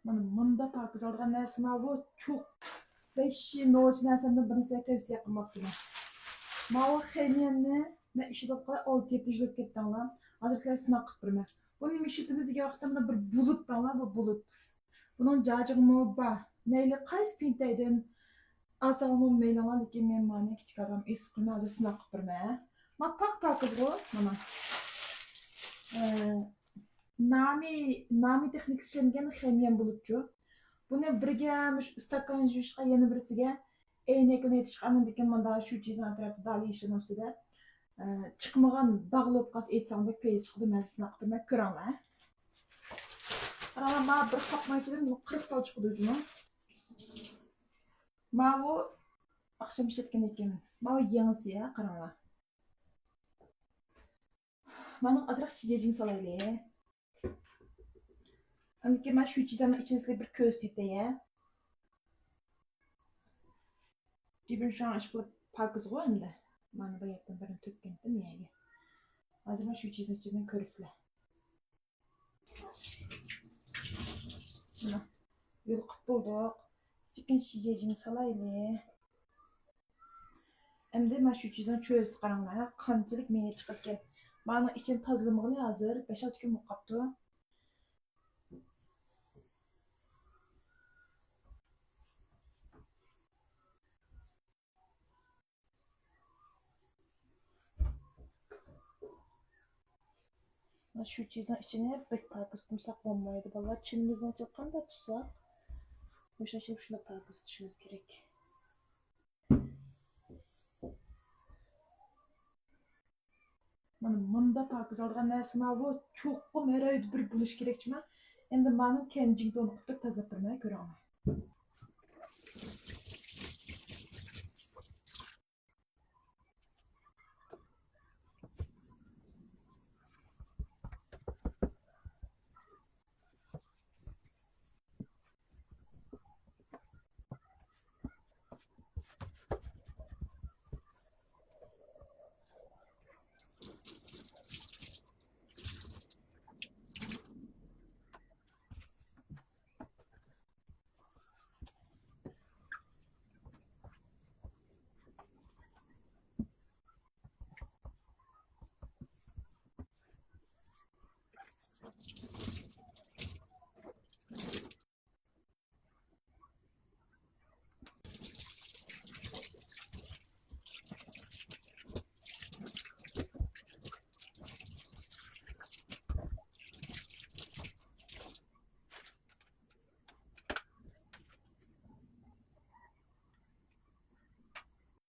Mana bunda pakiz olgan narsa bu çok 5 yil no'ch narsamdan birini sizga tavsiya qilmoqchiman. Mana xenyanni men ishida olib ketib ketganlar. Hozir sizlarga sinab qilib beraman. Buni nima ishlatamiz degan vaqtda mana bir bulut bor, bu bulut. Buning jajig'imi bor. Mayli qaysi pintaydan asalmi mayli, lekin men mana kichikaram es qilmay hozir sinab qilib beraman. Mana pakiz bu mana. Nami texnikasi ishlangan xemyan bulutchu. Buni birga stakan yuvishga yana birisiga eynakni yetishqanin degan mana shu chizgan atrofida dali ishini ustida chiqmagan dog'lib qolsa aytsam deb peyiz chiqdi men sizga qilib ko'raman. Qarang, mana bir qopmaychidan 40 ta chiqdi ujuni. Mana bu akşam ishlatgan ekan. Mana bu yangisi ya, qaranglar. Mana azroq shijejing solaylik. Anki ben şu çizenin içerisinde bir köz tutayım. Cibin şu an ışıklı parkız var hem de. Bana bu yakın birini tökkendim yani. Hazır ben şu çizinin içinden körüsle. Buna yol kıp bulduk. Çıkın şişeceğini salaylı. Hem de ben şu çizinin çöz karanlığa kancılık meyne çıkarken. Bana için tazılımını hazır. 5-6 gün bu kaptı. Şu çizginin içine bir parkız tutsak olmaydı. Vallahi çinimizden açılkan da tutsak. Boş açılıp şuna parkız tutuşumuz gerek. Bunda parkız algan narsa bu çok meraydı bir buluş gerekçime. Endi benim kendimde onu kutup tazap vermeye ko'raman.